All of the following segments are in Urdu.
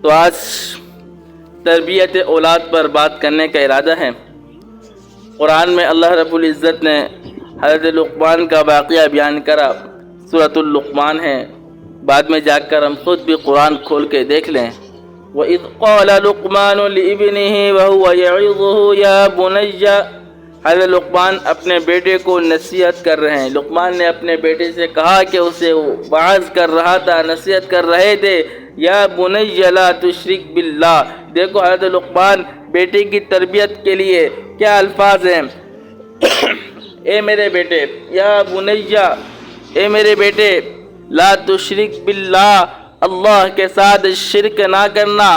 تو آج تربیت اولاد پر بات کرنے کا ارادہ ہے۔ قرآن میں اللہ رب العزت نے حضرت لقمان کا واقعہ بیان کرا، سورۃ اللقمان ہے، بعد میں جا کر ہم خود بھی قرآن کھول کے دیکھ لیں۔ وَإِذْ قَالَ لُقْمَانُ لِابْنِهِ وَهُوَ يَعِظُهُ يَا بُنَيَّ، حضرت لقمان اپنے بیٹے کو نصیحت کر رہے ہیں۔ لقمان نے اپنے بیٹے سے کہا کہ اسے وعظ کر رہا تھا، نصیحت کر رہے تھے، یا بنی لا تشرک باللہ۔ دیکھو حضرت لقمان بیٹے کی تربیت کے لیے کیا الفاظ ہیں۔ اے میرے بیٹے، یا بنی، اے میرے بیٹے، لا تشرک باللہ، اللہ کے ساتھ شرک نہ کرنا۔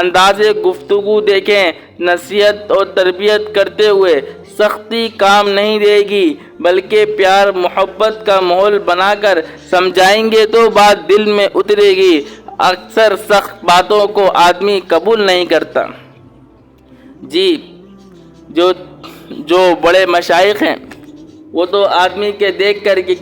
انداز گفتگو دیکھیں، نصیحت اور تربیت کرتے ہوئے سختی کام نہیں دے گی، بلکہ پیار محبت کا ماحول بنا کر سمجھائیں گے تو بات دل میں اترے گی۔ اکثر سخت باتوں کو آدمی قبول نہیں کرتا۔ جی، جو بڑے مشائخ ہیں وہ تو آدمی کے دیکھ کر کہ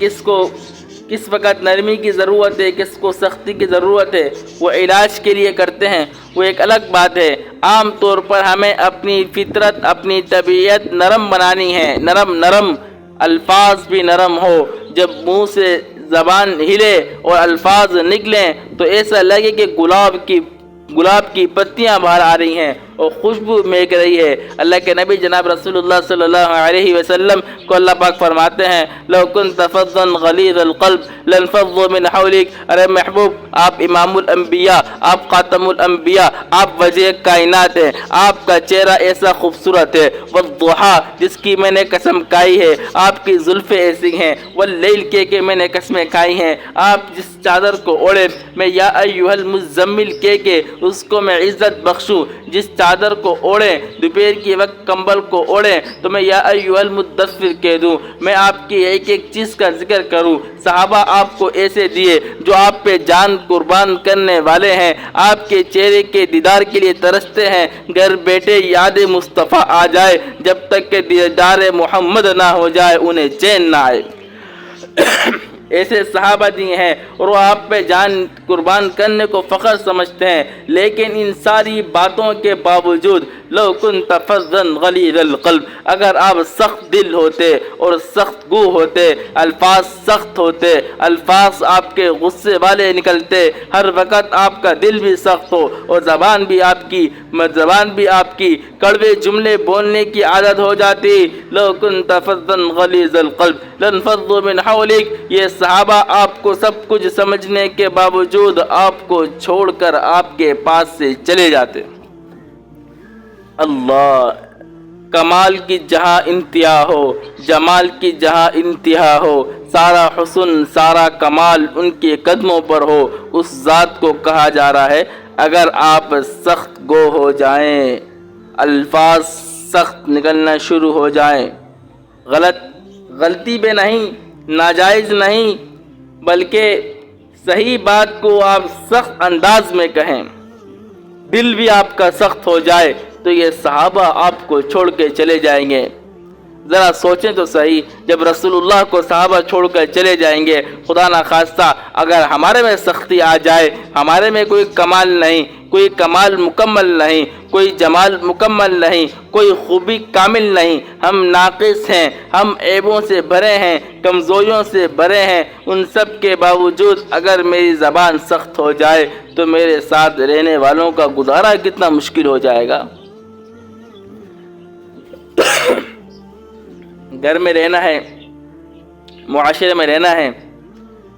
کس وقت نرمی کی ضرورت ہے، کس کو سختی کی ضرورت ہے، وہ علاج کے لیے کرتے ہیں، وہ ایک الگ بات ہے۔ عام طور پر ہمیں اپنی فطرت، اپنی طبیعت نرم بنانی ہے، نرم الفاظ بھی نرم ہو۔ جب منہ سے زبان ہلے اور الفاظ نکلیں تو ایسا لگے کہ گلاب کی پتیاں باہر آ رہی ہیں اور خوشبو مہک رہی ہے۔ اللہ کے نبی جناب رسول اللہ صلی اللہ علیہ وسلم کو اللہ پاک فرماتے ہیں، لو كنت فظا غلیظ القلب لانفضوا من حولك۔ ارے محبوب، آپ امام الانبیاء، آپ خاتم الانبیاء، آپ وجہ کائنات ہیں، آپ کا چہرہ ایسا خوبصورت ہے، والضحیٰ، جس کی میں نے قسم کھائی ہے، آپ کی زلفیں ایسی ہیں، واللیل، کہ میں نے قسمیں کھائی ہیں، آپ جس چادر کو اوڑے، میں یا ایھا المزمل کہ اس کو میں عزت بخشوں، جس چادر کو اوڑے، دوپہر کی وقت کمبل کو اوڑے، تو میں یا ایھا المدثر کہہ دوں، میں آپ کی ایک ایک چیز کا ذکر کروں۔ صحابہ آپ کو ایسے دیے جو آپ پہ جان قربان کرنے والے ہیں، آپ کے چہرے کے دیدار کے لیے ترستے ہیں۔ گھر بیٹھے یاد مصطفیٰ آ جائے، جب تک کہ دیدار محمد نہ ہو جائے انہیں چین نہ آئے۔ ایسے صحابہ دیے ہیں اور وہ آپ پہ جان قربان کرنے کو فخر سمجھتے ہیں، لیکن ان ساری باتوں کے باوجود لو كنت فظا غلیظ القلب، اگر آپ سخت دل ہوتے اور سخت گو ہوتے، الفاظ سخت ہوتے، الفاظ آپ کے غصے والے نکلتے، ہر وقت آپ کا دل بھی سخت ہو اور زبان بھی آپ کی کڑوے جملے بولنے کی عادت ہو جاتی، لو كنت فظا غلیظ القلب لانفضوا من حولك، یہ صحابہ آپ کو سب کچھ سمجھنے کے باوجود آپ کو چھوڑ کر آپ کے پاس سے چلے جاتے۔ اللہ، کمال کی جہاں انتہا ہو، جمال کی جہاں انتہا ہو، سارا حسن، سارا کمال ان کے قدموں پر ہو، اس ذات کو کہا جا رہا ہے اگر آپ سخت گو ہو جائیں، الفاظ سخت نکلنا شروع ہو جائیں، غلطی بے نہیں، ناجائز نہیں، بلکہ صحیح بات کو آپ سخت انداز میں کہیں، دل بھی آپ کا سخت ہو جائے تو یہ صحابہ آپ کو چھوڑ کے چلے جائیں گے۔ ذرا سوچیں تو صحیح، جب رسول اللہ کو صحابہ چھوڑ کر چلے جائیں گے، خدا نخواستہ اگر ہمارے میں سختی آ جائے، ہمارے میں کوئی کمال نہیں، کوئی کمال مکمل نہیں، کوئی جمال مکمل نہیں، کوئی خوبی کامل نہیں، ہم ناقص ہیں، ہم عیبوں سے بھرے ہیں، کمزوریوں سے بھرے ہیں، ان سب کے باوجود اگر میری زبان سخت ہو جائے تو میرے ساتھ رہنے والوں کا گزارا کتنا مشکل ہو جائے گا۔ گھر میں رہنا ہے، معاشرے میں رہنا ہے،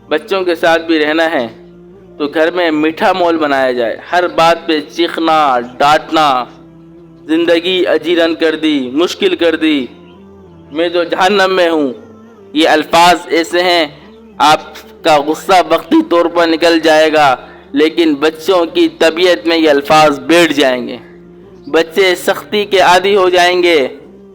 بچوں کے ساتھ بھی رہنا ہے، تو گھر میں میٹھا ماحول بنایا جائے، ہر بات پہ چیخنا، ڈانٹنا، زندگی اجیرن کر دی، مشکل کر دی، میں جو جہنم میں ہوں، یہ الفاظ ایسے ہیں، آپ کا غصہ وقتی طور پر نکل جائے گا، لیکن بچوں کی طبیعت میں یہ الفاظ بیٹھ جائیں گے، بچے سختی کے عادی ہو جائیں گے،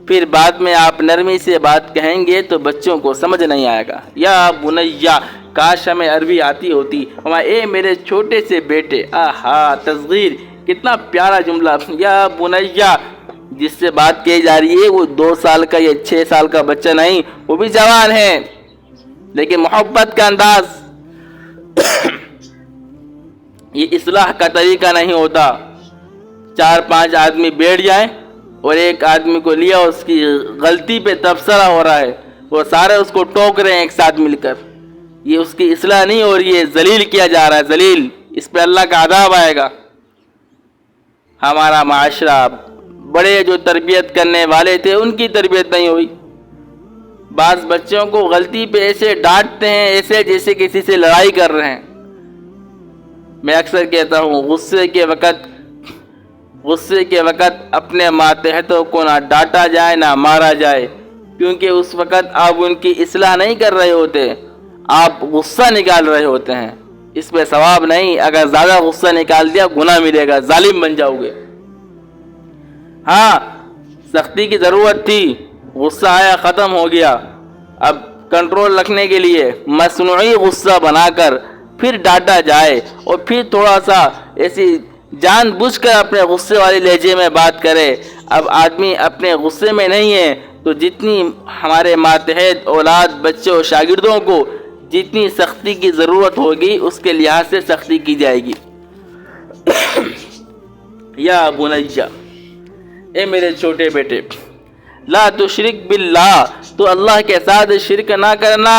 پھر بعد میں آپ نرمی سے بات کہیں گے تو بچوں کو سمجھ نہیں آئے گا۔ یا بنیا، کاش ہمیں عربی آتی ہوتی، اے میرے چھوٹے سے بیٹے، آہا، تصغیر، کتنا پیارا جملہ، یا بنیا، جس سے بات کی جا رہی ہے وہ 2 سال کا یا 6 سال کا بچہ نہیں، وہ بھی جوان ہے، لیکن محبت کا انداز۔ یہ اصلاح کا طریقہ نہیں ہوتا۔ 4-5 آدمی بیٹھ جائیں اور ایک آدمی کو لیا اس کی غلطی پہ تبصرہ ہو رہا ہے، وہ سارے اس کو ٹوک رہے ہیں ایک ساتھ مل کر، یہ اس کی اصلاح نہیں ہو رہی ہے، ذلیل کیا جا رہا ہے، ذلیل، اس پہ اللہ کا عذاب آئے گا۔ ہمارا معاشرہ، بڑے جو تربیت کرنے والے تھے ان کی تربیت نہیں ہوئی، بعض بچوں کو غلطی پہ ایسے ڈانٹتے ہیں ایسے جیسے کسی سے لڑائی کر رہے ہیں۔ میں اکثر کہتا ہوں غصے کے وقت اپنے ماتحتوں کو نہ ڈانٹا جائے نہ مارا جائے، کیونکہ اس وقت آپ ان کی اصلاح نہیں کر رہے ہوتے، آپ غصہ نکال رہے ہوتے ہیں، اس پہ ثواب نہیں۔ اگر زیادہ غصہ نکال دیا گناہ ملے گا، ظالم بن جاؤ گے۔ ہاں سختی کی ضرورت تھی، غصہ آیا ختم ہو گیا، اب کنٹرول رکھنے کے لیے مصنوعی غصہ بنا کر پھر ڈانٹا جائے اور پھر تھوڑا سا ایسی جان بوجھ کر اپنے غصے والے لہجے میں بات کرے۔ اب آدمی اپنے غصے میں نہیں ہے تو جتنی ہمارے ماتحت اولاد، بچے اور شاگردوں کو جتنی سختی کی ضرورت ہوگی اس کے لحاظ سے سختی کی جائے گی۔ یا بنیہ، اے میرے چھوٹے بیٹے، لا تشرک باللہ، تو اللہ کے ساتھ شرک نہ کرنا۔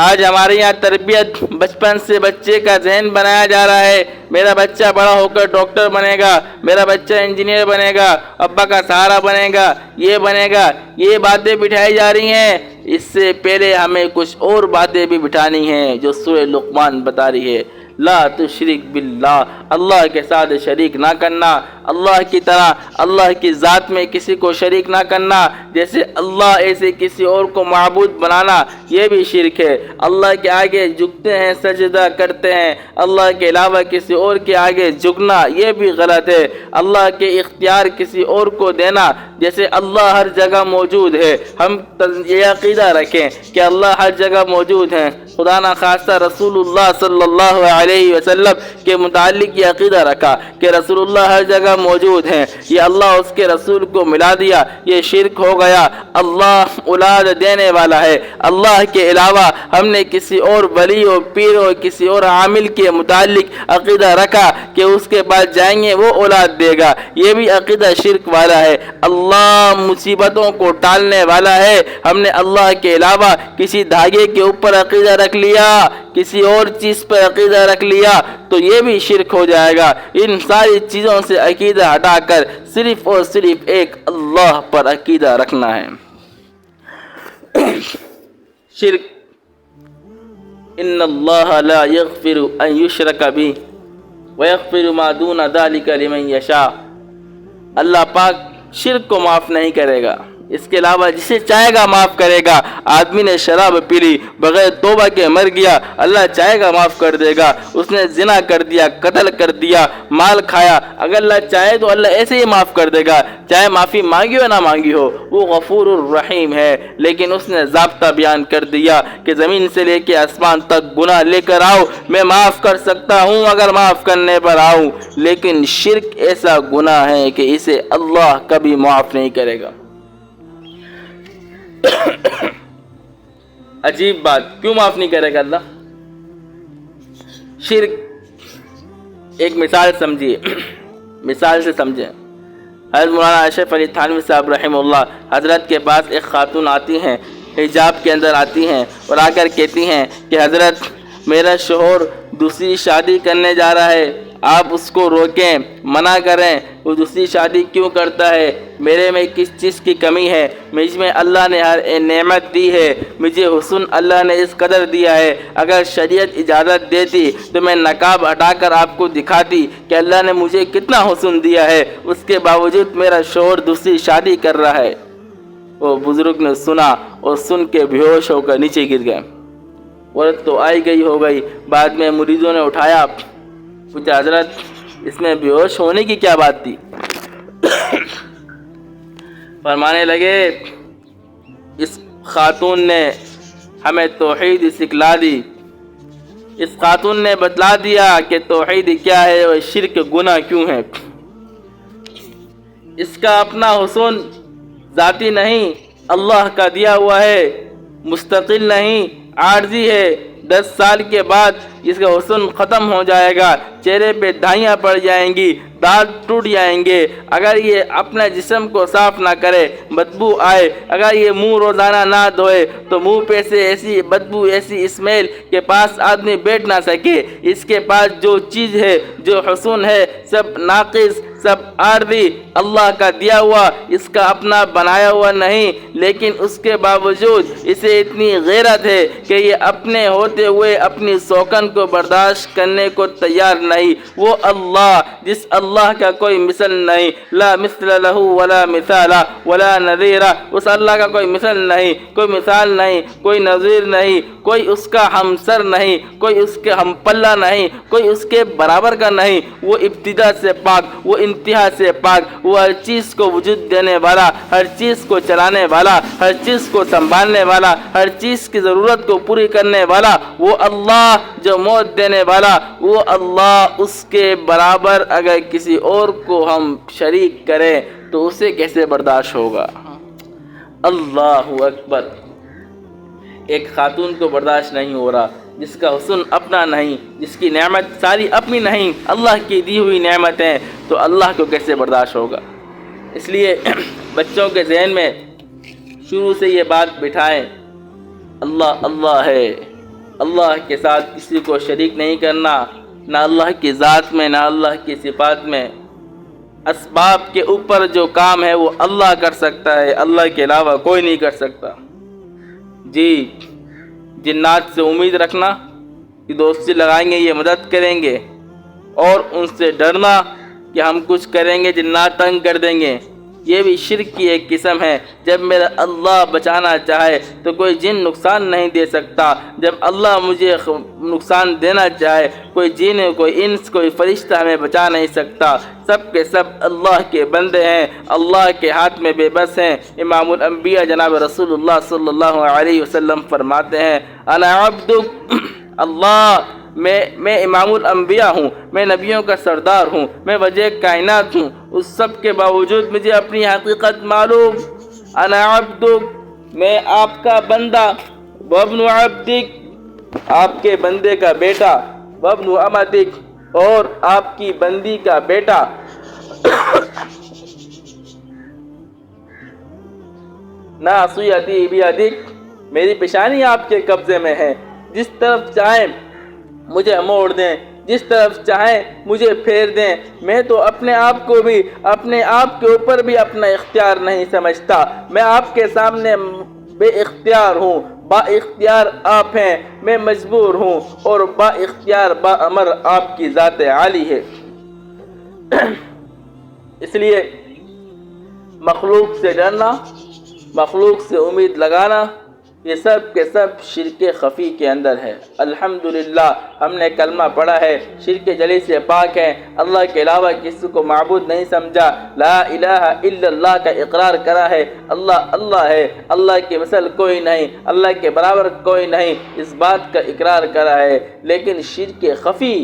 آج ہمارے یہاں تربیت بچپن سے بچے کا ذہن بنایا جا رہا ہے، میرا بچہ بڑا ہو کر ڈاکٹر بنے گا، میرا بچہ انجینئر بنے گا، ابا کا سہارا بنے گا، یہ بنے گا، یہ باتیں بٹھائی جا رہی ہیں۔ اس سے پہلے ہمیں کچھ اور باتیں بھی بٹھانی ہیں جو سورہ لقمان بتا رہی ہے، لا تشرک باللہ، اللہ کے ساتھ شریک نہ کرنا، اللہ کی طرح اللہ کی ذات میں کسی کو شریک نہ کرنا، جیسے اللہ ایسے کسی اور کو معبود بنانا یہ بھی شرک ہے۔ اللہ کے آگے جھکتے ہیں، سجدہ کرتے ہیں، اللہ کے علاوہ کسی اور کے آگے جھکنا یہ بھی غلط ہے۔ اللہ کے اختیار کسی اور کو دینا، جیسے اللہ ہر جگہ موجود ہے، ہم یہ عقیدہ رکھیں کہ اللہ ہر جگہ موجود ہے، خدا نہ خواستہ رسول اللہ صلی اللہ علیہ وسلم کے متعلق یہ عقیدہ رکھا کہ رسول اللہ ہر جگہ موجود ہیں، یہ اللہ اس کے رسول کو ملا دیا، یہ شرک ہو گیا۔ اللہ اولاد دینے والا ہے، اللہ کے علاوہ ہم نے کسی اور ولی اور پیر اور کسی اور عامل کے متعلق عقیدہ رکھا کہ اس کے پاس جائیں گے وہ اولاد دے گا، یہ بھی عقیدہ شرک والا ہے۔ اللہ مصیبتوں کو ٹالنے والا ہے، ہم نے اللہ کے علاوہ کسی دھاگے کے اوپر عقیدہ رکھ لیا، کسی اور چیز پر عقیدہ رکھ لیا تو یہ بھی شرک ہو جائے گا۔ ان ساری چیزوں سے عقیدہ ہٹا کر صرف اور صرف ایک اللہ پر عقیدہ رکھنا ہے۔ شرک، ان اللہ لا یغفر ان یشرک بہ ویغفر ما دون ذلک لمن یشاء، اللہ پاک شرک کو معاف نہیں کرے گا، اس کے علاوہ جسے چاہے گا معاف کرے گا۔ آدمی نے شراب پی لی، بغیر توبہ کے مر گیا، اللہ چاہے گا معاف کر دے گا۔ اس نے زنا کر دیا، قتل کر دیا، مال کھایا، اگر اللہ چاہے تو اللہ ایسے ہی معاف کر دے گا، چاہے معافی مانگی ہو نہ مانگی ہو، وہ غفور الرحیم ہے۔ لیکن اس نے ضابطہ بیان کر دیا کہ زمین سے لے کے آسمان تک گناہ لے کر آؤ، میں معاف کر سکتا ہوں اگر معاف کرنے پر آؤں، لیکن شرک ایسا گناہ ہے کہ اسے اللہ کبھی معاف نہیں کرے گا۔ عجیب بات، کیوں معاف نہیں کرے گا اللہ؟ شرک، ایک مثال سمجھیے، مثال سے سمجھیں۔ حضرت مولانا اشرف علی تھانوی صاحب رحمہ اللہ، حضرت کے پاس ایک خاتون آتی ہیں، حجاب کے اندر آتی ہیں اور آ کر کہتی ہیں کہ حضرت میرا شوہر دوسری شادی کرنے جا رہا ہے، آپ اس کو روکیں، منع کریں، وہ دوسری شادی کیوں کرتا ہے، میرے میں کس چیز کی کمی ہے، مجھ میں اللہ نے ہر نعمت دی ہے، مجھے حسن اللہ نے اس قدر دیا ہے، اگر شریعت اجازت دیتی تو میں نقاب ہٹا کر آپ کو دکھاتی کہ اللہ نے مجھے کتنا حسن دیا ہے، اس کے باوجود میرا شوہر دوسری شادی کر رہا ہے۔ وہ بزرگ نے سنا اور سن کے بے ہوش ہو کر نیچے گر گئے۔ عورت تو آئی گئی ہو گئی، بعد میں مریدوں نے اٹھایا، پوچھا حضرت اس میں بے ہوش ہونے کی کیا بات تھی؟ فرمانے لگے اس خاتون نے ہمیں توحید سکھلا دی، اس خاتون نے بتلا دیا کہ توحید کیا ہے اور شرک گناہ کیوں ہے۔ اس کا اپنا حسن ذاتی نہیں، اللہ کا دیا ہوا ہے، مستقل نہیں، عارضی ہے، 10 سال کے بعد اس کا حسن ختم ہو جائے گا، چہرے پہ دھائیاں پڑ جائیں گی، دانت ٹوٹ جائیں گے۔ اگر یہ اپنا جسم کو صاف نہ کرے، بدبو آئے، اگر یہ منہ روزانہ نہ دھوئے تو منہ پہ سے ایسی بدبو، ایسی اسمیل کے پاس آدمی بیٹھ نہ سکے۔ اس کے پاس جو چیز ہے، جو حسن ہے، سب ناقص، سب عارضی، اللہ کا دیا ہوا، اس کا اپنا بنایا ہوا نہیں، لیکن اس کے باوجود اسے اتنی غیرت ہے کہ یہ اپنے ہوتے ہوئے اپنی سوکن کو برداشت کرنے کو تیار نہیں۔ وہ اللہ جس اللہ کا کوئی مثل نہیں، لا مثل لہ ولا مثال ولا نظیر، اس اللہ کا کوئی مثل نہیں، کوئی مثال نہیں، کوئی نظیر نہیں، کوئی اس کا ہمسر نہیں، کوئی اس کے ہم پلہ نہیں، کوئی اس کے برابر کا نہیں۔ وہ ابتدا سے پاک، وہ انتہا سے پاک، وہ ہر چیز کو وجود دینے والا، ہر چیز کو چلانے والا، ہر چیز کو سنبھالنے والا، ہر چیز کی ضرورت کو پوری کرنے والا، وہ اللہ جو موت دینے والا، وہ اللہ، اس کے برابر اگر کسی اور کو ہم شریک کریں تو اسے کیسے برداشت ہوگا؟ اللہ اکبر۔ ایک خاتون کو برداشت نہیں ہو رہا جس کا حسن اپنا نہیں، جس کی نعمت ساری اپنی نہیں، اللہ کی دی ہوئی نعمتیں، تو اللہ کو کیسے برداشت ہوگا؟ اس لیے بچوں کے ذہن میں شروع سے یہ بات بٹھائیں، اللہ اللہ ہے، اللہ کے ساتھ کسی کو شریک نہیں کرنا، نہ اللہ کی ذات میں، نہ اللہ کی صفات میں۔ اسباب کے اوپر جو کام ہے وہ اللہ کر سکتا ہے، اللہ کے علاوہ کوئی نہیں کر سکتا۔ جی، جنات سے امید رکھنا کہ دوستی لگائیں گے یہ مدد کریں گے، اور ان سے ڈرنا کہ ہم کچھ کریں گے جنات تنگ کر دیں گے، یہ بھی شرک کی ایک قسم ہے۔ جب میرا اللہ بچانا چاہے تو کوئی جن نقصان نہیں دے سکتا، جب اللہ مجھے نقصان دینا چاہے کوئی جن، کوئی انس، کوئی فرشتہ ہمیں بچا نہیں سکتا۔ سب کے سب اللہ کے بندے ہیں، اللہ کے ہاتھ میں بے بس ہیں۔ امام الانبیاء جناب رسول اللہ صلی اللہ علیہ وسلم فرماتے ہیں، انا عبدک، اللہ میں امام الانبیاء ہوں، میں نبیوں کا سردار ہوں، میں وجہ کائنات ہوں، اس سب کے باوجود مجھے اپنی حقیقت معلوم۔ انا عبدک، میں آپ کا بندہ، وابن عبدک، آپ کے بندے کا بیٹا، وابن امتک، اور آپ کی بندی کا بیٹا۔ ناصیتی بیدک، میری پیشانی آپ کے قبضے میں ہے، جس طرف چاہیں مجھے موڑ دیں، جس طرف چاہیں مجھے پھیر دیں۔ میں تو اپنے آپ کو بھی، اپنے آپ کے اوپر بھی اپنا اختیار نہیں سمجھتا، میں آپ کے سامنے بے اختیار ہوں، با اختیار آپ ہیں، میں مجبور ہوں، اور با اختیار با امر آپ کی ذات عالی ہے۔ اس لیے مخلوق سے ڈرنا، مخلوق سے امید لگانا، یہ سب کے سب شرک خفی کے اندر ہے۔ الحمدللہ ہم نے کلمہ پڑھا ہے، شرک جلی سے پاک ہے، اللہ کے علاوہ کسی کو معبود نہیں سمجھا، لا الہ الا اللہ کا اقرار کرا ہے، اللہ اللہ ہے، اللہ کی مثل کوئی نہیں، اللہ کے برابر کوئی نہیں، اس بات کا اقرار کرا ہے۔ لیکن شرک خفی،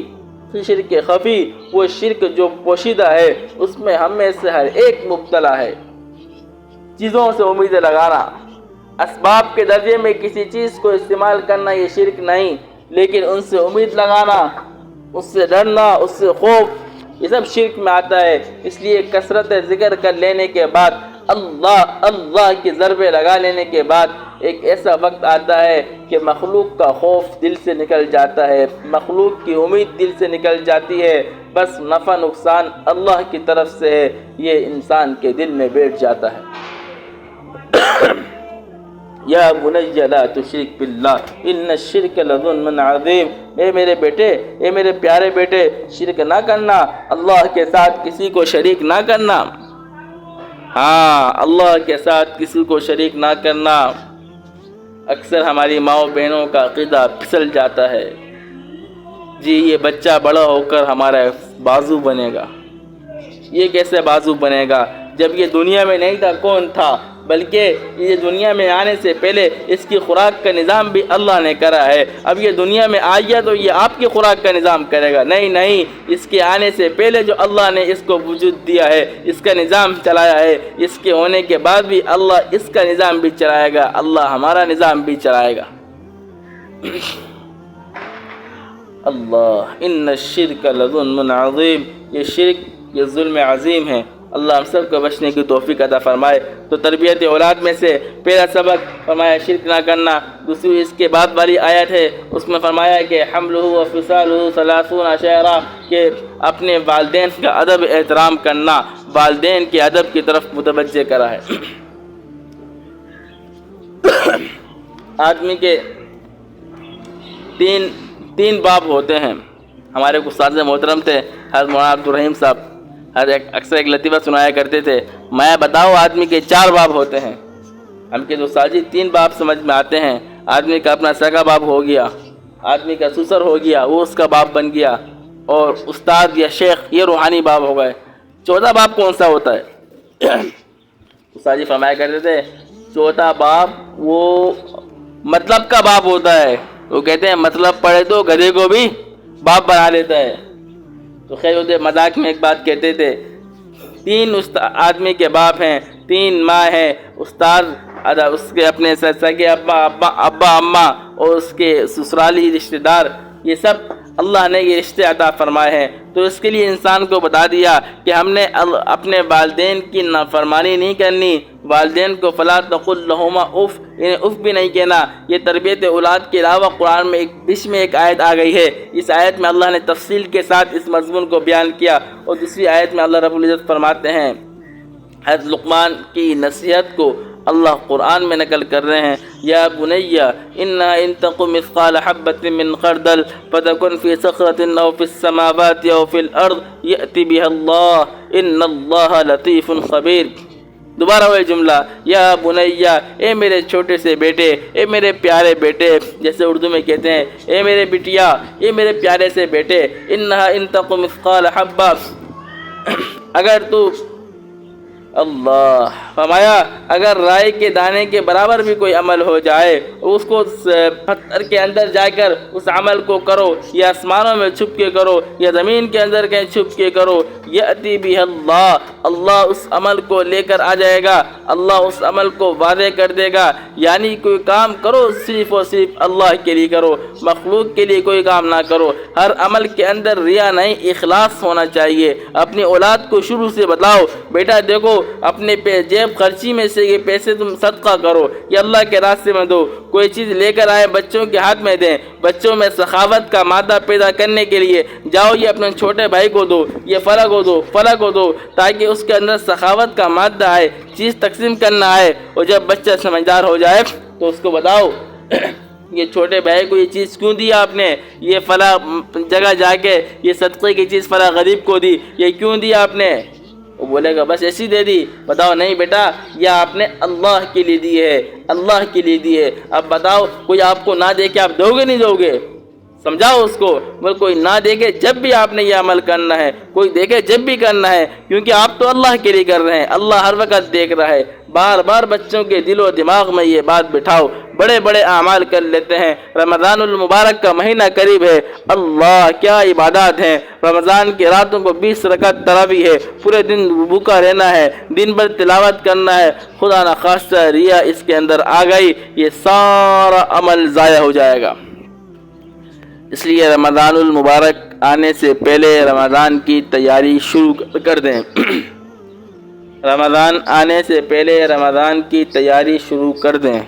وہ شرک جو پوشیدہ ہے، اس میں ہم میں سے ہر ایک مبتلا ہے۔ چیزوں سے امیدیں لگانا، اسباب کے درجے میں کسی چیز کو استعمال کرنا، یہ شرک نہیں، لیکن ان سے امید لگانا، اس سے ڈرنا، اس سے خوف، یہ سب شرک میں آتا ہے۔ اس لیے کثرت ذکر کر لینے کے بعد، اللہ اللہ کی ضربے لگا لینے کے بعد ایک ایسا وقت آتا ہے کہ مخلوق کا خوف دل سے نکل جاتا ہے، مخلوق کی امید دل سے نکل جاتی ہے، بس نفع نقصان اللہ کی طرف سے ہے، یہ انسان کے دل میں بیٹھ جاتا ہے۔ یا بنی لا تشرک باللہ ان الشرک لظلم عظیم، اے میرے بیٹے، اے میرے پیارے بیٹے، شرک نہ کرنا، اللہ کے ساتھ کسی کو شریک نہ کرنا۔ ہاں، اللہ کے ساتھ کسی کو شریک نہ کرنا۔ اکثر ہماری ماؤں بہنوں کا عقیدہ پھسل جاتا ہے، جی یہ بچہ بڑا ہو کر ہمارا بازو بنے گا۔ یہ کیسے بازو بنے گا؟ جب یہ دنیا میں نہیں تھا کون تھا؟ بلکہ یہ دنیا میں آنے سے پہلے اس کی خوراک کا نظام بھی اللہ نے کرا ہے۔ اب یہ دنیا میں آیا تو یہ آپ کی خوراک کا نظام کرے گا؟ نہیں، اس کے آنے سے پہلے جو اللہ نے اس کو وجود دیا ہے، اس کا نظام چلایا ہے، اس کے ہونے کے بعد بھی اللہ اس کا نظام بھی چلائے گا، اللہ ہمارا نظام بھی چلائے گا۔ اللہ ان الشرک لظلم عظیم، یہ شرک، یہ ظلم عظیم ہے۔ اللہ ہم سب کو بچنے کی توفیق عطا فرمائے۔ تو تربیت اولاد میں سے پہلا سبق فرمایا شرک نہ کرنا۔ دوسری اس کے بعد والی آیت ہے، اس میں فرمایا کہ حملہ و فصالہ 30 شہرا، کہ اپنے والدین کا ادب احترام کرنا، والدین کے ادب کی طرف متوجہ کرا ہے۔ آدمی کے تین باب ہوتے ہیں۔ ہمارے استاد محترم تھے حضرت مولانا عبدالرحیم صاحب، اکثر ایک لطیفہ سنایا کرتے تھے، میں بتاؤ آدمی کے 4 باب ہوتے ہیں۔ ہم کے استاد جی 3 باب سمجھ میں آتے ہیں۔ آدمی کا اپنا سگا باب ہو گیا، آدمی کا سسر ہو گیا، وہ اس کا باب بن گیا، اور استاد یا شیخ یہ روحانی باب ہو گئے۔ 14 باب کون سا ہوتا ہے؟ استاد جی فرمایا کرتے تھے 14 باب وہ مطلب کا باب ہوتا ہے۔ وہ کہتے ہیں مطلب پڑھے تو گدھے کو بھی باپ بنا لیتا ہے۔ تو خیر وہ مذاق میں ایک بات کہتے تھے، 3 آدمی کے باپ ہیں، 3 ماں ہیں، استاد، اس کے اپنے سگے ابا اماں، اور اس کے سسرالی رشتہ دار، یہ سب اللہ نے یہ رشتے عطا فرمائے ہیں۔ تو اس کے لیے انسان کو بتا دیا کہ ہم نے اپنے والدین کی نافرمانی نہیں کرنی، والدین کو فلا تقل لہما اف، انہیں اف بھی نہیں کہنا۔ یہ تربیت اولاد کے علاوہ قرآن میں بیچ میں ایک آیت آ گئی ہے، اس آیت میں اللہ نے تفصیل کے ساتھ اس مضمون کو بیان کیا، اور دوسری آیت میں اللہ رب العزت فرماتے ہیں، حضرت لقمان کی نصیحت کو اللہ قرآن میں نقل کر رہے ہیں، یا بنی انہا ان تق مثقال حبۃ من خردل فتکن فی صخرۃ او فی السماوات او فی الارض یأتی بها اللہ ان اللہ لطیف خبیر۔ دوبارہ وہی جملہ، یا بنیا، اے میرے چھوٹے سے بیٹے، اے میرے پیارے بیٹے، جیسے اردو میں کہتے ہیں اے میرے بٹیا، اے میرے پیارے سے بیٹے، انہا ان تق مثقال حبہ، اگر تو اللہ فرمایا اگر رائے کے دانے کے برابر بھی کوئی عمل ہو جائے، اس کو پتھر کے اندر جا کر اس عمل کو کرو، یا آسمانوں میں چھپ کے کرو، یا زمین کے اندر کہیں چھپ کے کرو، یأتی بہ اللہ، اللہ اس عمل کو لے کر آ جائے گا، اللہ اس عمل کو واضح کر دے گا۔ یعنی کوئی کام کرو صرف اور صرف اللہ کے لیے کرو، مخلوق کے لیے کوئی کام نہ کرو۔ ہر عمل کے اندر ریا نہیں، اخلاص ہونا چاہیے۔ اپنی اولاد کو شروع سے بتاؤ، بیٹا دیکھو اپنے جیب خرچی میں سے یہ پیسے تم صدقہ کرو، یہ اللہ کے راستے میں دو۔ کوئی چیز لے کر آئے بچوں کے ہاتھ میں دیں، بچوں میں سخاوت کا مادہ پیدا کرنے کے لیے جاؤ یہ اپنے چھوٹے بھائی کو دو، یہ فلاں کو دو، تاکہ اس کے اندر سخاوت کا مادہ آئے، چیز تقسیم کرنا آئے۔ اور جب بچہ سمجھدار ہو جائے تو اس کو بتاؤ یہ چھوٹے بھائی کو یہ چیز کیوں دیا آپ نے، یہ فلاں جگہ جا کے یہ صدقے کی چیز فلاں غریب کو دی، یہ کیوں دیا آپ نے؟ وہ بولے گا بس ایسی دے دی۔ بتاؤ نہیں بیٹا یہ آپ نے اللہ کے لیے دی ہے، اللہ کے لیے دی ہے۔ اب بتاؤ کوئی آپ کو نہ دے کے آپ دو گے نہیں دو گے؟ سمجھاؤ اس کو، بول کوئی نہ دیکھے جب بھی آپ نے یہ عمل کرنا ہے، کوئی دیکھے جب بھی کرنا ہے، کیونکہ آپ تو اللہ کے لیے کر رہے ہیں، اللہ ہر وقت دیکھ رہا ہے۔ بار بار بچوں کے دل و دماغ میں یہ بات بٹھاؤ، بڑے بڑے اعمال کر لیتے ہیں۔ رمضان المبارک کا مہینہ قریب ہے، اللہ کیا عبادات ہیں۔ رمضان کی راتوں کو 20 رکعت تراویح ہے، پورے دن بھوکا رہنا ہے، دن بھر تلاوت کرنا ہے۔ خدا نخواستہ ریا اس کے اندر آ گئی، یہ سارا عمل ضائع ہو جائے گا۔ اس لیے رمضان المبارک آنے سے پہلے رمضان کی تیاری شروع کر دیں۔ رمضان آنے سے پہلے رمضان کی تیاری شروع کر دیں۔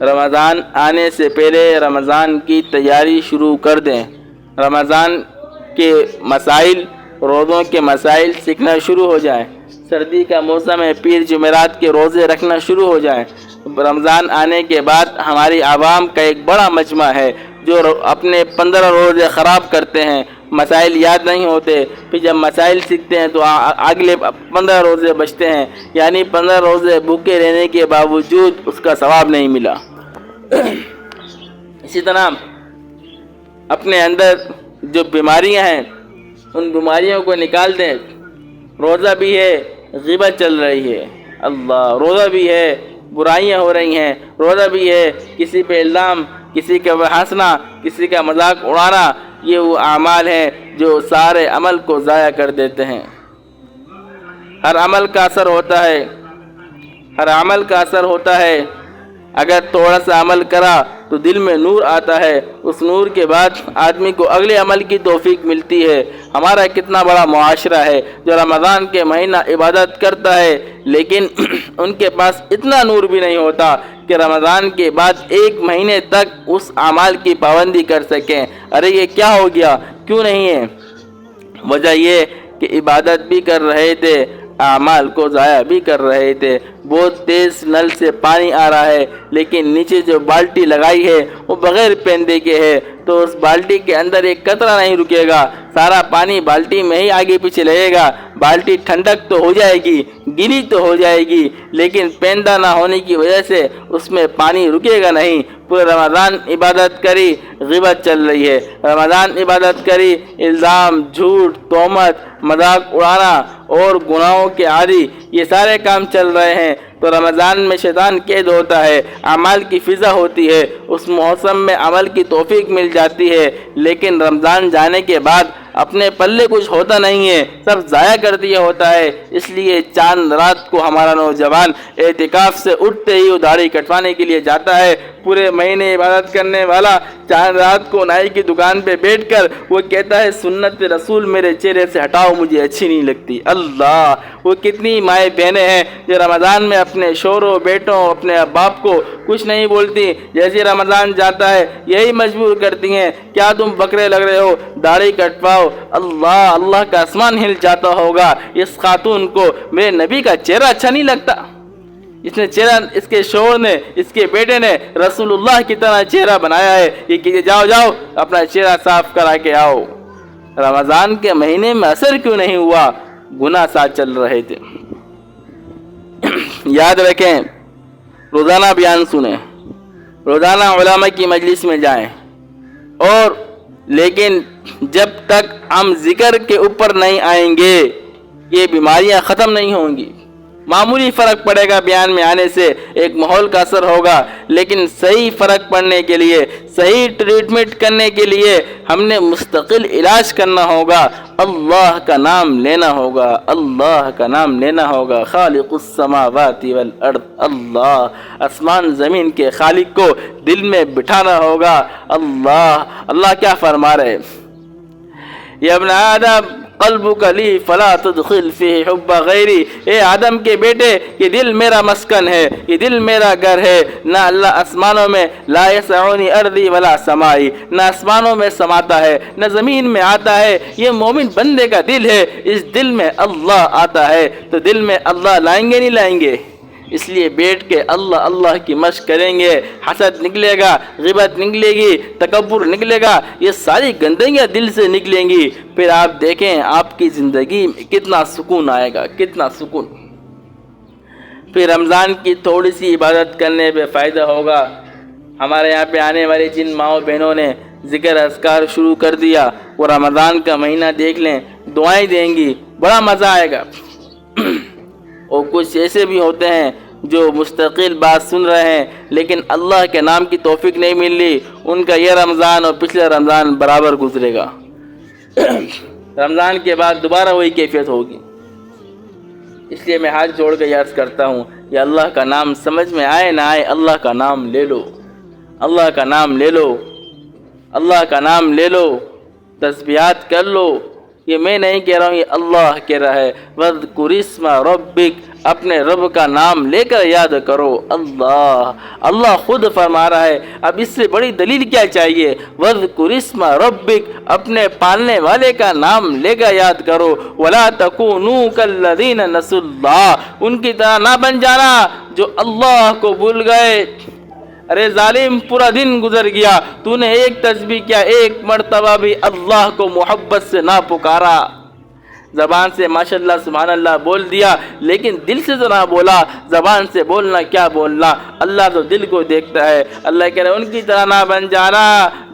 رمضان آنے سے پہلے رمضان کی تیاری شروع کر دیں۔ رمضان کے مسائل، روزوں کے مسائل سیکھنا شروع ہو جائیں۔ سردی کا موسم ہے، پیر جمعرات کے روزے رکھنا شروع ہو جائیں۔ رمضان آنے کے بعد ہماری عوام کا ایک بڑا مجمع ہے جو اپنے 15 روزے خراب کرتے ہیں، مسائل یاد نہیں ہوتے، پھر جب مسائل سیکھتے ہیں تو اگلے 15 روزے بچتے ہیں، یعنی 15 روزے بھوکے رہنے کے باوجود اس کا ثواب نہیں ملا۔ اسی طرح اپنے اندر جو بیماریاں ہیں ان بیماریوں کو نکال دیں۔ روزہ بھی ہے، غیبت چل رہی ہے، اللہ روزہ بھی ہے، برائیاں ہو رہی ہیں، روزہ بھی ہے، کسی پہ الزام، کسی کا ہنسنا، کسی کا مذاق اڑانا، یہ وہ اعمال ہیں جو سارے عمل کو ضائع کر دیتے ہیں۔ ہر عمل کا اثر ہوتا ہے، ہر عمل کا اثر ہوتا ہے اگر تھوڑا سا عمل کرا تو دل میں نور آتا ہے، اس نور کے بعد آدمی کو اگلے عمل کی توفیق ملتی ہے۔ ہمارا کتنا بڑا معاشرہ ہے جو رمضان کے مہینہ عبادت کرتا ہے، لیکن ان کے پاس اتنا نور بھی نہیں ہوتا کہ رمضان کے بعد ایک مہینے تک اس اعمال کی پابندی کر سکیں۔ ارے یہ کیا ہو گیا، کیوں نہیں ہے؟ وجہ یہ کہ عبادت بھی کر رہے تھے، اعمال کو ضائع بھی کر رہے تھے۔ بہت تیز نل سے پانی آ رہا ہے، لیکن نیچے جو بالٹی لگائی ہے وہ بغیر پیندے کے ہے، تو اس بالٹی کے اندر ایک قطرہ نہیں رکے گا، سارا پانی بالٹی میں ہی آگے پیچھے لگے گا۔ بالٹی ٹھنڈک تو ہو جائے گی، گیلی تو ہو جائے گی، لیکن پیندہ نہ ہونے کی وجہ سے اس میں پانی رکے گا نہیں۔ پورے رمضان عبادت کری، غیبت چل رہی ہے۔ رمضان عبادت کری، الزام، جھوٹ، تہمت، مذاق اڑانا اور گناہوں کے عادی، یہ سارے کام چل رہے ہیں۔ تو رمضان میں شیطان قید ہوتا ہے، اعمال کی فضا ہوتی ہے، اس موسم میں عمل کی توفیق مل جاتی ہے، لیکن رمضان جانے کے بعد اپنے پلے کچھ ہوتا نہیں ہے، سب ضائع کر دیا ہوتا ہے۔ اس لیے چاند رات کو ہمارا نوجوان اعتکاف سے اٹھتے ہی داڑھی کٹوانے کے لیے جاتا ہے۔ پورے مہینے عبادت کرنے والا چاند رات کو نائی کی دکان پہ بیٹھ کر وہ کہتا ہے سنت رسول میرے چہرے سے ہٹاؤ، مجھے اچھی نہیں لگتی۔ اللہ، وہ کتنی مائیں بہنیں ہیں جو رمضان میں اپنے شوروں، بیٹوں، اپنے باپ کو کچھ نہیں بولتی، جیسے رمضان جاتا ہے یہی مجبور کرتی ہیں، کیا تم بکرے لگ رہے ہو، داڑھی کٹواؤ۔ اللہ، اللہ کا آسمان ہل جاتا ہوگا اس خاتون کو میرے نبی کا چہرہ اچھا نہیں لگتا، اس نے چہرہ، اس کے شوہر نے، اس کے بیٹے نے رسول اللہ کی طرح چہرہ بنایا ہے، یہ کہ جاؤ جاؤ اپنا چہرہ صاف کرا کے آؤ۔ رمضان کے مہینے میں اثر کیوں نہیں ہوا؟ گناہ ساتھ چل رہے تھے۔ یاد رکھیں، روزانہ بیان سنیں، روزانہ علماء کی مجلس میں جائیں، اور لیکن جب تک ہم ذکر کے اوپر نہیں آئیں گے یہ بیماریاں ختم نہیں ہوں گی۔ معمولی فرق پڑے گا بیان میں آنے سے، ایک ماحول کا اثر ہوگا، لیکن صحیح فرق پڑنے کے لیے، صحیح ٹریٹمنٹ کرنے کے لیے ہم نے مستقل علاج کرنا ہوگا، اللہ کا نام لینا ہوگا، اللہ کا نام لینا ہوگا۔ خالق السماوات والارض، اللہ، آسمان زمین کے خالق کو دل میں بٹھانا ہوگا۔ اللہ، اللہ کیا فرما رہے؟ یا ابن آدم قلبک لی فلا تدخل فیہ حب غیری، اے آدم کے بیٹے یہ دل میرا مسکن ہے، یہ دل میرا گھر ہے، نہ اللہ آسمانوں میں، لا یسعنی ارضی ولا سمائی، نہ آسمانوں میں سماتا ہے نہ زمین میں آتا ہے، یہ مومن بندے کا دل ہے، اس دل میں اللہ آتا ہے، تو دل میں اللہ لائیں گے نہیں لائیں گے؟ اس لیے بیٹھ کے اللہ اللہ کی مشق کریں گے، حسد نکلے گا، غیبت نکلے گی، تکبر نکلے گا، یہ ساری گندگیاں دل سے نکلیں گی، پھر آپ دیکھیں آپ کی زندگی میں کتنا سکون آئے گا، کتنا سکون۔ پھر رمضان کی تھوڑی سی عبادت کرنے پہ فائدہ ہوگا۔ ہمارے یہاں پہ آنے والی جن ماؤں بہنوں نے ذکر اذکار شروع کر دیا، وہ رمضان کا مہینہ دیکھ لیں، دعائیں دیں گی، بڑا مزہ آئے گا۔ اور کچھ ایسے بھی ہوتے ہیں جو مستقل بات سن رہے ہیں لیکن اللہ کے نام کی توفیق نہیں مل رہی، ان کا یہ رمضان اور پچھلا رمضان برابر گزرے گا۔ رمضان کے بعد دوبارہ وہی کیفیت ہوگی۔ اس لیے میں ہاتھ جوڑ کے عرض کرتا ہوں، یہ اللہ کا نام سمجھ میں آئے نہ آئے، اللہ کا نام لے لو، اللہ کا نام لے لو، اللہ کا نام لے لو، تسبیحات کر لو۔ یہ میں نہیں کہہ رہا ہوں، یہ اللہ کہہ رہا ہے، وَاذْكُرِ اسْمَ رَبِّكَ، اپنے رب کا نام لے کر یاد کرو۔ اللہ، اللہ خود فرما رہا ہے، اب اس سے بڑی دلیل کیا چاہیے؟ وَاذْكُرِ اسْمَ رَبِّكَ، اپنے پالنے والے کا نام لے کر یاد کرو۔ وَلَا تَكُونُوا كَالَّذِينَ نَسُوا اللَّهَ، ان کی طرح نہ بن جانا جو اللہ کو بھول گئے۔ ارے ظالم، پورا دن گزر گیا، تو نے ایک تسبیح کیا، ایک مرتبہ بھی اللہ کو محبت سے نہ پکارا۔ زبان سے ماشاءاللہ سبحان اللہ بول دیا، لیکن دل سے تو نہ بولا۔ زبان سے بولنا کیا بولنا، اللہ تو دل کو دیکھتا ہے۔ اللہ کہہ رہے ان کی طرح نہ بن جانا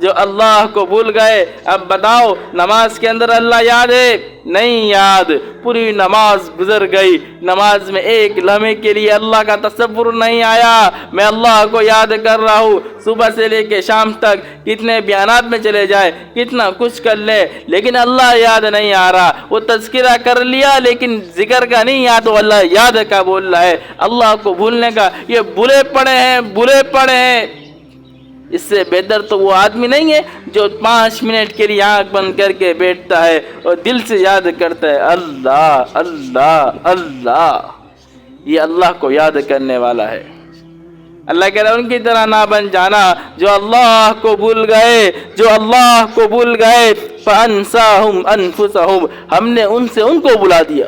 جو اللہ کو بھول گئے۔ اب بتاؤ نماز کے اندر اللہ یاد ہے؟ نہیں یاد۔ پوری نماز گزر گئی، نماز میں ایک لمحے کے لیے اللہ کا تصور نہیں آیا۔ میں اللہ کو یاد کر رہا ہوں، صبح سے لے کے شام تک کتنے بیانات میں چلے جائے، کتنا کچھ کر لے، لیکن اللہ یاد نہیں آ رہا۔ وہ تذکرہ کر لیا لیکن ذکر کا نہیں یاد، تو اللہ یاد کا بول رہا ہے۔ اللہ کو بھولنے کا یہ بھولے پڑے ہیں۔ اس سے بہتر تو وہ آدمی نہیں ہے جو 5 منٹ کے لیے آنکھ بند کر کے بیٹھتا ہے اور دل سے یاد کرتا ہے اللہ اللہ اللہ۔ یہ اللہ کو یاد کرنے والا ہے۔ اللہ کہہ رہا ہے ان کی طرح نہ بن جانا جو اللہ کو بھول گئے فَأَنْسَاهُمْ أَنفُسَهُمْ، ہم نے ان کو بلا دیا۔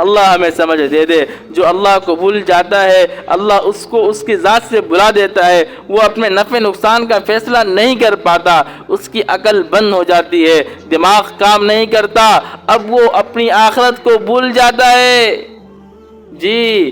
اللہ ہمیں سمجھ دے دے، جو اللہ کو بھول جاتا ہے اللہ اس کو اس کی ذات سے بلا دیتا ہے، وہ اپنے نفع نقصان کا فیصلہ نہیں کر پاتا، اس کی عقل بند ہو جاتی ہے، دماغ کام نہیں کرتا، اب وہ اپنی آخرت کو بھول جاتا ہے۔ جی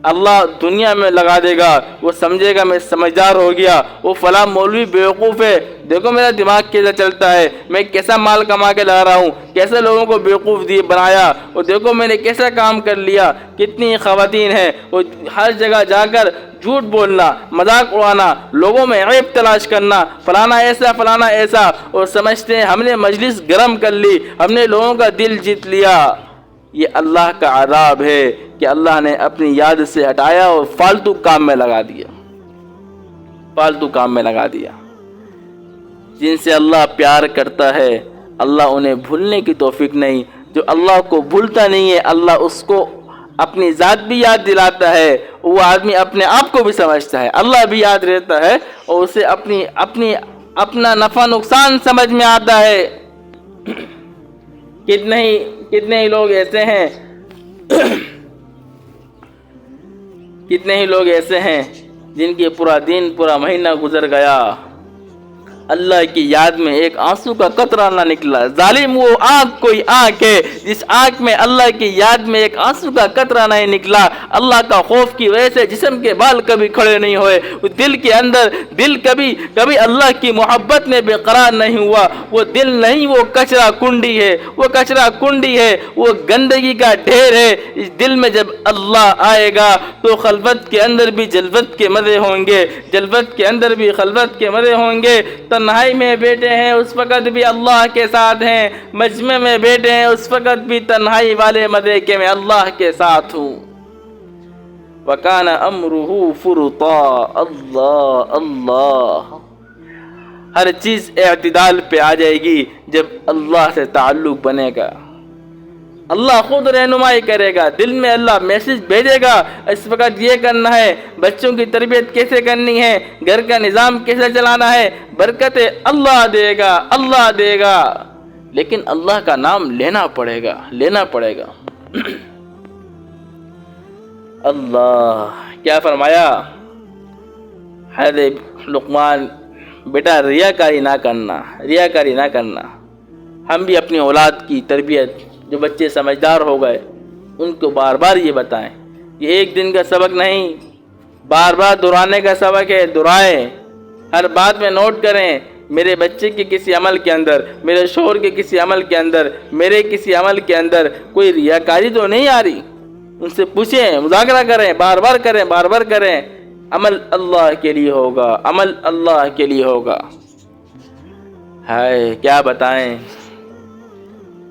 اللہ دنیا میں لگا دے گا، وہ سمجھے گا میں سمجھدار ہو گیا، وہ فلاں مولوی بیوقوف ہے، دیکھو میرا دماغ کیسے چلتا ہے، میں کیسا مال کما کے لا رہا ہوں، کیسے لوگوں کو بیوقوف بنایا، اور دیکھو میں نے کیسا کام کر لیا۔ کتنی خواتین ہیں وہ ہر جگہ جا کر جھوٹ بولنا، مذاق اڑانا، لوگوں میں عیب تلاش کرنا، فلانا ایسا، اور سمجھتے ہیں ہم نے مجلس گرم کر لی، ہم نے لوگوں کا دل جیت لیا۔ یہ اللہ کا عذاب ہے کہ اللہ نے اپنی یاد سے ہٹایا اور فالتو کام میں لگا دیا۔ جن سے اللہ پیار کرتا ہے اللہ انہیں بھولنے کی توفیق نہیں، جو اللہ کو بھولتا نہیں ہے اللہ اس کو اپنی ذات بھی یاد دلاتا ہے، وہ آدمی اپنے آپ کو بھی سمجھتا ہے، اللہ بھی یاد رہتا ہے اور اسے اپنا نفع نقصان سمجھ میں آتا ہے۔ کتنے ہی لوگ ایسے ہیں جن کی پورا مہینہ گزر گیا، اللہ کی یاد میں ایک آنسو کا قطرہ نہ نکلا۔ ظالم وہ آنکھ کوئی آنکھ ہے جس آنکھ میں اللہ کی یاد میں ایک آنسو کا قطرہ نہیں نکلا، اللہ کا خوف کی وجہ سے جسم کے بال کبھی کھڑے نہیں ہوئے، دل کبھی اللہ کی محبت میں بے قرار نہیں ہوا، وہ دل نہیں، وہ کچرا کنڈی ہے، وہ گندگی کا ڈھیر ہے۔ اس دل میں جب اللہ آئے گا تو خلوت کے اندر بھی جلوت کے مزے ہوں گے، تنہائی میں بیٹھے ہیں اس وقت بھی اللہ کے ساتھ ہیں، مجمع میں بیٹھے ہیں اس وقت بھی تنہائی والے مزے کے میں اللہ کے ساتھ ہوں۔ وَكَانَ أَمْرُهُ فُرُطًا، اللہ ہر چیز اعتدال پہ آ جائے گی جب اللہ سے تعلق بنے گا، اللہ خود رہنمائی کرے گا، دل میں اللہ میسج بھیجے گا، اس وقت یہ کرنا ہے، بچوں کی تربیت کیسے کرنی ہے، گھر کا نظام کیسے چلانا ہے، برکتیں اللہ دے گا، لیکن اللہ کا نام لینا پڑے گا۔ اللہ کیا فرمایا حضرت لقمان، بیٹا ریاکاری نہ کرنا۔ ہم بھی اپنی اولاد کی تربیت، جو بچے سمجھدار ہو گئے ان کو بار بار یہ بتائیں، یہ ایک دن کا سبق نہیں، بار بار دہرانے کا سبق ہے، دہرائیں، ہر بات میں نوٹ کریں، میرے بچے کے کسی عمل کے اندر، میرے شوہر کے کسی عمل کے اندر، میرے کسی عمل کے اندر کوئی ریاکاری تو نہیں آ رہی، ان سے پوچھیں، مذاکرہ کریں، بار بار کریں، عمل اللہ کے لیے ہوگا۔ ہائے کیا بتائیں،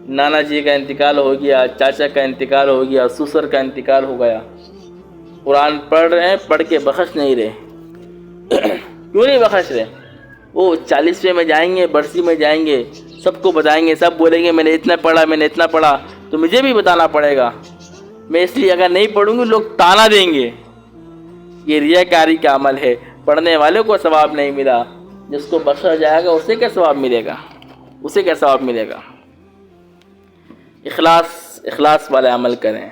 نانا جی کا انتقال ہو گیا، چاچا کا انتقال ہو گیا، سسر کا انتقال ہو گیا، قرآن پڑھ رہے ہیں، پڑھ کے بخش نہیں رہے۔ کیوں نہیں بخش رہے؟ وہ 40ویں میں جائیں گے، برسی میں جائیں گے، سب کو بتائیں گے، سب بولیں گے میں نے اتنا پڑھا، تو مجھے بھی بتانا پڑے گا، میں اس لیے اگر نہیں پڑھوں گی لوگ تانا دیں گے۔ یہ ریاکاری کا عمل ہے، پڑھنے والے کو ثواب نہیں ملا، جس کو بخشا جائے گا اسے کیا ثواب ملے گا؟ اخلاص والے عمل کریں۔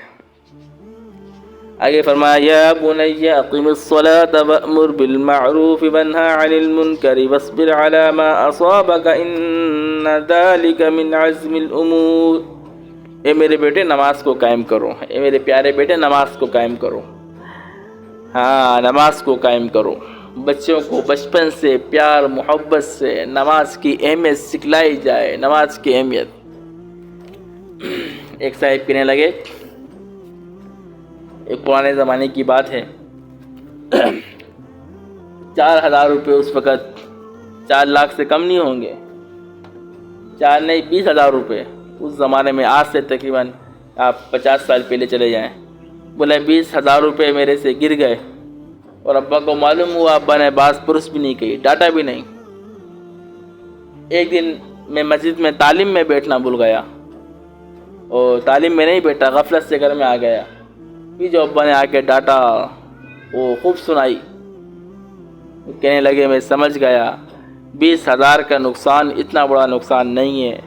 آگے فرمایا یا بنی اقم الصلاة وأمر بالمعروف وانہا عن المنکر واصبر على ما اصابك ان ذلك من عزم الامور۔ اے میرے بیٹے نماز کو قائم کرو، اے میرے پیارے بیٹے نماز کو قائم کرو، ہاں نماز کو قائم کرو، بچوں کو بچپن سے پیار محبت سے نماز کی اہمیت سکھلائی جائے، نماز کی اہمیت۔ ایک صاحب کہنے لگے، ایک پرانے زمانے کی بات ہے، 4,000 روپے اس وقت 4 لاکھ سے کم نہیں ہوں گے، 4 نہیں 20,000 روپے اس زمانے میں، آج سے تقریباً آپ 50 سال پہلے چلے جائیں۔ بولے 20,000 روپے میرے سے گر گئے، اور ابا کو معلوم ہوا، ابا نے باز پرس بھی نہیں کہی، ڈانٹا بھی نہیں۔ ایک دن میں مسجد میں تعلیم میں بیٹھنا بھول گیا، اور تعلیم میں نہیں بیٹھا، غفلت سے گھر میں آ گیا۔ پھر جو ابا نے آ کے ڈانٹا وہ خوب سنائی، کہنے لگے میں سمجھ گیا 20,000 کا نقصان اتنا بڑا نقصان نہیں ہے،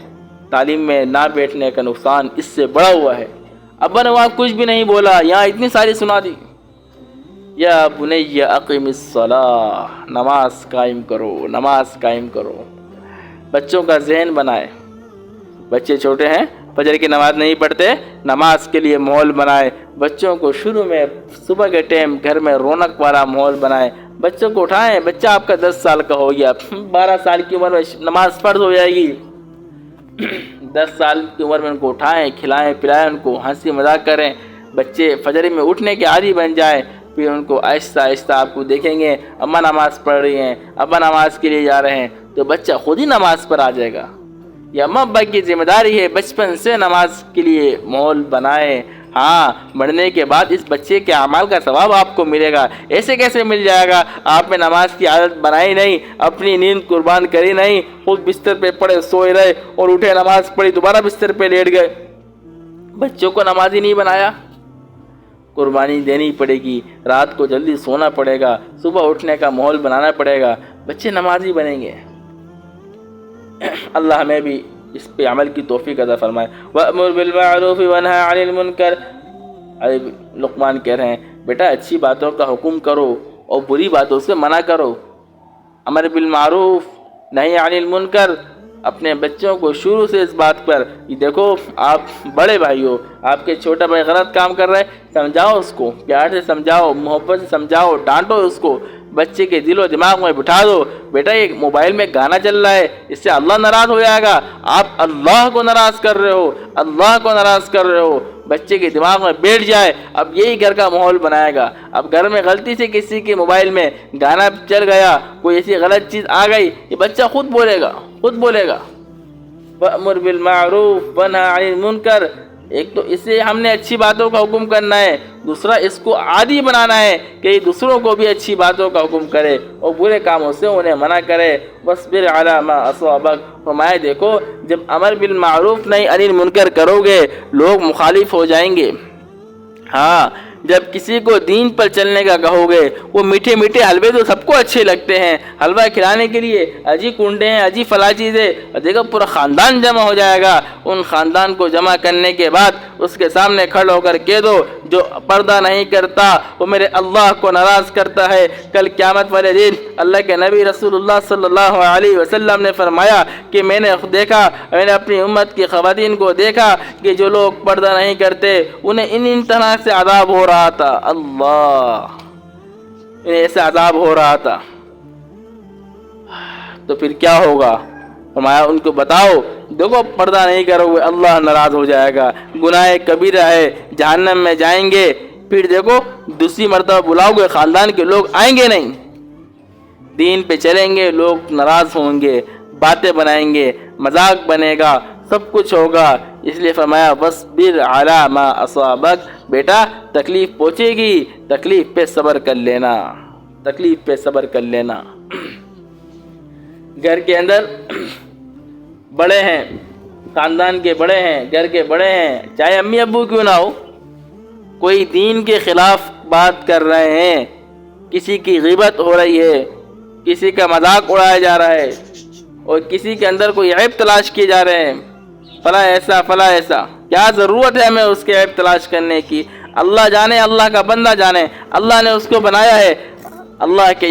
تعلیم میں نہ بیٹھنے کا نقصان اس سے بڑا ہوا ہے۔ ابا نے وہاں کچھ بھی نہیں بولا، یہاں اتنی ساری سنا دی، یا بنی اقم الصلاۃ، نماز قائم کرو، نماز قائم کرو۔ بچوں کا ذہن بنائے، بچے چھوٹے ہیں فجر کی نماز نہیں پڑھتے، نماز کے لیے ماحول بنائے، بچوں کو شروع میں صبح کے ٹائم گھر میں رونق والا ماحول بنائے، بچوں کو اٹھائیں۔ بچہ آپ کا 10 سال کا ہو گیا، 12 سال کی عمر میں نماز فرض ہو جائے گی، 10 سال کی عمر میں ان کو اٹھائیں، کھلائیں پلائیں، ان کو ہنسی مذاق کریں، بچے فجر میں اٹھنے کے عادی بن جائیں۔ پھر ان کو آہستہ آہستہ آپ کو دیکھیں گے اماں نماز پڑھ رہی ہیں، ابا نماز کے لیے جا رہے ہیں، تو بچہ خود ہی نماز پر آ جائے گا۔ یہ اماں ابا کی ذمہ داری ہے، بچپن سے نماز کے لیے ماحول بنائیں۔ ہاں، بڑھنے کے بعد اس بچے کے اعمال کا ثواب آپ کو ملے گا۔ ایسے کیسے مل جائے گا؟ آپ نے نماز کی عادت بنائی نہیں، اپنی نیند قربان کری نہیں، خود بستر پہ پڑے سوئے رہے، اور اٹھے نماز پڑھی دوبارہ بستر پہ لیٹ گئے، بچوں کو نمازی نہیں بنایا۔ قربانی دینی پڑے گی، رات کو جلدی سونا پڑے گا، صبح اٹھنے کا ماحول بنانا پڑے گا، بچے نمازی بنیں گے۔ اللہ ہمیں بھی اس پہ عمل کی توفیق عطا فرمائے۔ وَأْمُرْ بِالْمَعْرُوفِ وَانْهَ عَنِ الْمُنْكَرِ، لقمان کہہ رہے ہیں بیٹا اچھی باتوں کا حکم کرو اور بری باتوں سے منع کرو۔ امر بالمعروف نہی عن المنکر، اپنے بچوں کو شروع سے اس بات پر، یہ دیکھو آپ بڑے بھائی ہو، آپ کے چھوٹا بھائی غلط کام کر رہے ہیں، سمجھاؤ اس کو، پیار سے سمجھاؤ، محبت سے سمجھاؤ، ڈانٹو اس کو، بچے کے دل و دماغ میں بٹھا دو بیٹا یہ موبائل میں گانا چل رہا ہے، اس سے اللہ ناراض ہو جائے گا، آپ اللہ کو ناراض کر رہے ہو، اللہ کو ناراض کر رہے ہو۔ بچے کے دماغ میں بیٹھ جائے، اب یہی گھر کا ماحول بنائے گا۔ اب گھر میں غلطی سے کسی کے موبائل میں گانا چل گیا، کوئی ایسی غلط چیز آ گئی، یہ بچہ خود بولے گا، خود بولے گا۔ وَأْمُرْ بِالْمَعْرُوفِ وَانْهَ عَنِ الْمُنْكَرِ، ایک تو اسے ہم نے اچھی باتوں کا حکم کرنا ہے، دوسرا اس کو عادی بنانا ہے کہ یہ دوسروں کو بھی اچھی باتوں کا حکم کرے اور برے کاموں سے انہیں منع کرے۔ وَاصْبِرْ عَلَىٰ مَا أَصَابَكَ، فرمایا دیکھو جب امر بالمعروف نہیں عن المنکر کرو گے لوگ مخالف ہو جائیں گے۔ ہاں، جب کسی کو دین پر چلنے کا کہو گے، وہ میٹھے میٹھے حلوے تو سب کو اچھے لگتے ہیں، حلوہ کھلانے کے لیے اجی کنڈے ہیں، اجی فلاں چیزیں، دیکھو پورا خاندان جمع ہو جائے گا۔ ان خاندان کو جمع کرنے کے بعد اس کے سامنے کھڑے ہو کر کہہ دو جو پردہ نہیں کرتا وہ میرے اللہ کو ناراض کرتا ہے۔ کل قیامت والے دن اللہ کے نبی رسول اللہ صلی اللہ علیہ وسلم نے فرمایا کہ میں نے اپنی امت کی خواتین کو دیکھا کہ جو لوگ پردہ نہیں کرتے انہیں ان طرح سے عذاب ہو رہا تھا، اللہ انہیں ایسے عذاب ہو رہا تھا، تو پھر کیا ہوگا؟ فرمایا ان کو بتاؤ دیکھو پردہ نہیں کرو گے اللہ ناراض ہو جائے گا، گناہ کبیرہ ہے، جہنم میں جائیں گے۔ پھر دیکھو دوسری مرتبہ بلاؤ گے خاندان کے لوگ آئیں گے نہیں، دین پہ چلیں گے لوگ ناراض ہوں گے، باتیں بنائیں گے، مذاق بنے گا، سب کچھ ہوگا۔ اس لیے فرمایا وَاصْبِرْ عَلَىٰ مَا أَصَابَكَ، بیٹا تکلیف پہنچے گی، تکلیف پہ صبر کر لینا، تکلیف پہ صبر کر لینا۔ گھر کے اندر بڑے ہیں، خاندان کے بڑے ہیں، گھر کے بڑے ہیں، چاہے امی ابو کیوں نہ ہو، کوئی دین کے خلاف بات کر رہے ہیں، کسی کی غیبت ہو رہی ہے، کسی کا مذاق اڑایا جا رہا ہے، اور کسی کے اندر کوئی عیب تلاش کیے جا رہے ہیں، فلاں ایسا فلاں ایسا، کیا ضرورت ہے ہمیں اس کے عیب تلاش کرنے کی؟ اللہ جانے، اللہ کا بندہ جانے، اللہ نے اس کو بنایا ہے۔ اللہ کے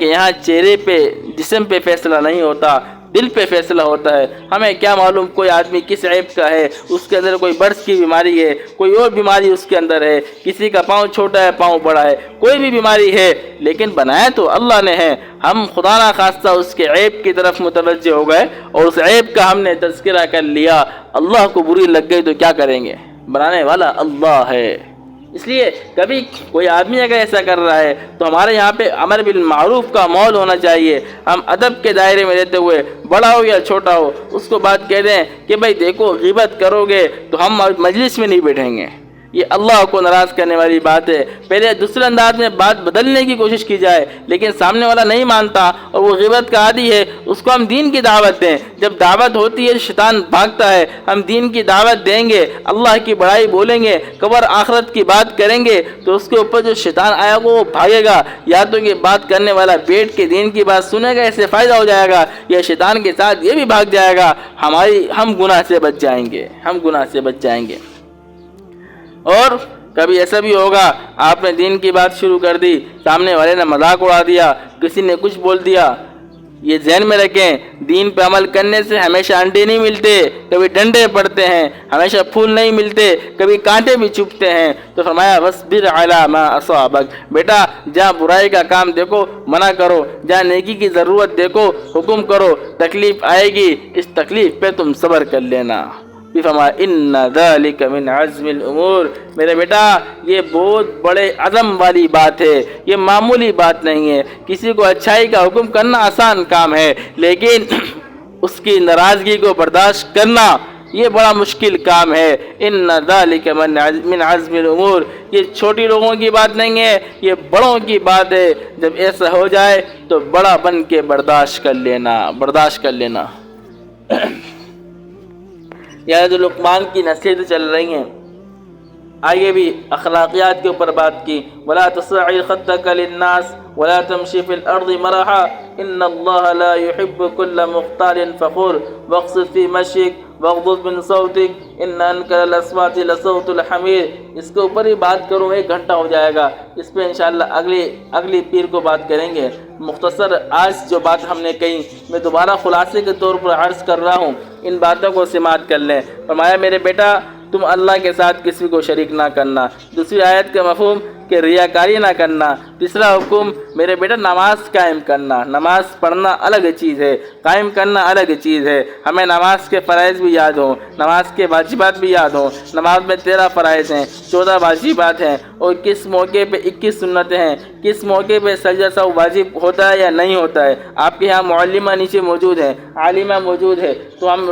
یہاں چہرے پہ جسم پہ فیصلہ نہیں ہوتا، دل پہ فیصلہ ہوتا ہے۔ ہمیں کیا معلوم کوئی آدمی کس عیب کا ہے، اس کے اندر کوئی برس کی بیماری ہے، کوئی اور بیماری اس کے اندر ہے، کسی کا پاؤں چھوٹا ہے پاؤں بڑا ہے، کوئی بھی بیماری ہے، لیکن بنایا تو اللہ نے ہے۔ ہم خدا نہ خواستہ اس کے عیب کی طرف متوجہ ہو گئے اور اس عیب کا ہم نے تذکرہ کر لیا، اللہ کو بری لگ گئی تو کیا کریں گے؟ بنانے والا اللہ ہے۔ اس لیے کبھی کوئی آدمی اگر ایسا کر رہا ہے تو ہمارے یہاں پہ امر بالمعروف کا ماحول ہونا چاہیے۔ ہم ادب کے دائرے میں رہتے ہوئے، بڑا ہو یا چھوٹا ہو، اس کو بات کہہ دیں کہ بھائی دیکھو غیبت کرو گے تو ہم مجلس میں نہیں بیٹھیں گے، یہ اللہ کو ناراض کرنے والی بات ہے۔ پہلے دوسرے انداز میں بات بدلنے کی کوشش کی جائے، لیکن سامنے والا نہیں مانتا اور وہ غیبت کا عادی ہے، اس کو ہم دین کی دعوت دیں۔ جب دعوت ہوتی ہے شیطان بھاگتا ہے، ہم دین کی دعوت دیں گے، اللہ کی بڑائی بولیں گے، قبر آخرت کی بات کریں گے تو اس کے اوپر جو شیطان آیا وہ بھاگے گا۔ یا تو یہ بات کرنے والا بیٹھ کے دین کی بات سنے گا، اس سے فائدہ ہو جائے گا، یا شیطان کے ساتھ یہ بھی بھاگ جائے گا، ہم گناہ سے بچ جائیں گے، ہم گناہ سے بچ جائیں گے۔ اور کبھی ایسا بھی ہوگا آپ نے دین کی بات شروع کر دی، سامنے والے نے مذاق اڑا دیا، کسی نے کچھ بول دیا۔ یہ ذہن میں رکھیں، دین پہ عمل کرنے سے ہمیشہ انڈے نہیں ملتے، کبھی ڈنڈے پڑتے ہیں، ہمیشہ پھول نہیں ملتے، کبھی کانٹے بھی چبھتے ہیں۔ تو فرمایا وَاصْبِرْ عَلَىٰ مَا أَصَابَكَ، بیٹا جہاں برائی کا کام دیکھو منع کرو، جہاں نیکی کی ضرورت دیکھو حکم کرو، تکلیف آئے گی اس تکلیف پہ تم صبر کر لینا۔ فرمایا ان ذلک من عزم الامور، میرے بیٹا یہ بہت بڑے عزم والی بات ہے، یہ معمولی بات نہیں ہے۔ کسی کو اچھائی کا حکم کرنا آسان کام ہے، لیکن اس کی ناراضگی کو برداشت کرنا یہ بڑا مشکل کام ہے۔ ان ذلک من عزم الامور، یہ چھوٹی لوگوں کی بات نہیں ہے، یہ بڑوں کی بات ہے۔ جب ایسا ہو جائے تو بڑا بن کے برداشت کر لینا۔ یہاں جو لقمان کی نصیحتیں چل رہی ہیں، آئیے بھی اخلاقیات کے اوپر بات کی۔ وَلَا تَصَعِّرْ خَدَّكَ لِلنَّاسِ وَلَا تَمْشِ فِي الْأَرْضِ مَرَحًا إِنَّ اللَّهَ لَا يُحِبُّ كُلَّ مُخْتَالٍ فَخُورٍ وَاقْصِدْ فِي مَشْيِكَ وَاغْضُضْ مِنْ صَوْتِكَ إِنَّ أَنكَرَ الْأَصْوَاتِ لَصَوْتُ الْحَمِيرِ۔ اس کے اوپر ہی بات کروں 1 گھنٹہ ہو جائے گا، اس پہ انشاءاللہ اگلی پیر کو بات کریں گے۔ مختصر آج جو بات ہم نے کہی میں دوبارہ خلاصے کے طور پر عرض کر رہا ہوں، ان باتوں کو سماعت کر لیں۔ فرمایا میرے بیٹا تم اللہ کے ساتھ کسی کو شریک نہ کرنا۔ دوسری آیت کا مفہوم کہ ریاکاری نہ کرنا۔ تیسرا حکم میرے بیٹا نماز قائم کرنا۔ نماز پڑھنا الگ چیز ہے، قائم کرنا الگ چیز ہے۔ ہمیں نماز کے فرائض بھی یاد ہوں، نماز کے واجبات بھی یاد ہوں۔ نماز میں 13 فرائض ہیں، 14 واجبات ہیں، اور کس موقع پہ 21 سنتیں ہیں، کس موقع پہ سجدہ سہو واجب ہوتا ہے یا نہیں ہوتا ہے۔ آپ کے یہاں معلمہ نیچے موجود ہے، عالمہ موجود ہے، تو ہم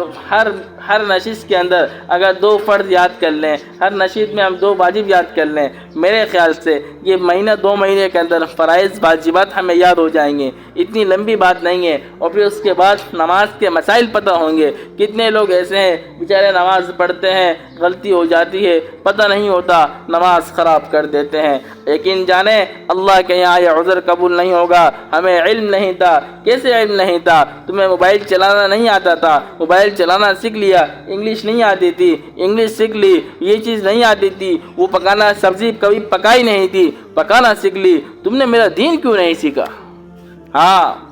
ہر نشست کے اندر اگر 2 فرض یاد کر لیں، ہر نشست میں ہم 2 واجب یاد کر لیں، میرے خیال سے یہ مہینہ 2 مہینے کے اندر فرائض واجبات ہمیں یاد ہو جائیں گے۔ اتنی لمبی بات نہیں ہے۔ اور پھر اس کے بعد نماز کے مسائل پتہ ہوں گے۔ کتنے لوگ ایسے ہیں بیچارے نماز پڑھتے ہیں، غلطی ہو جاتی ہے، پتہ نہیں ہوتا، نماز خراب کر دیتے ہیں۔ لیکن جانیں اللہ کے یہاں یہ عذر قبول نہیں ہوگا۔ ہمیں علم نہیں تھا۔ کیسے علم نہیں تھا؟ تمہیں موبائل چلانا نہیں آتا تھا، موبائل چلانا سیکھ لیا۔ انگلش نہیں آتی تھی، انگلش سیکھ لی۔ یہ چیز نہیں آتی تھی، وہ پکانا سبزی کبھی پکائی نہیں تھی، پکانا سیکھ لی۔ تم نے میرا دین کیوں نہیں سیکھا؟ ہاں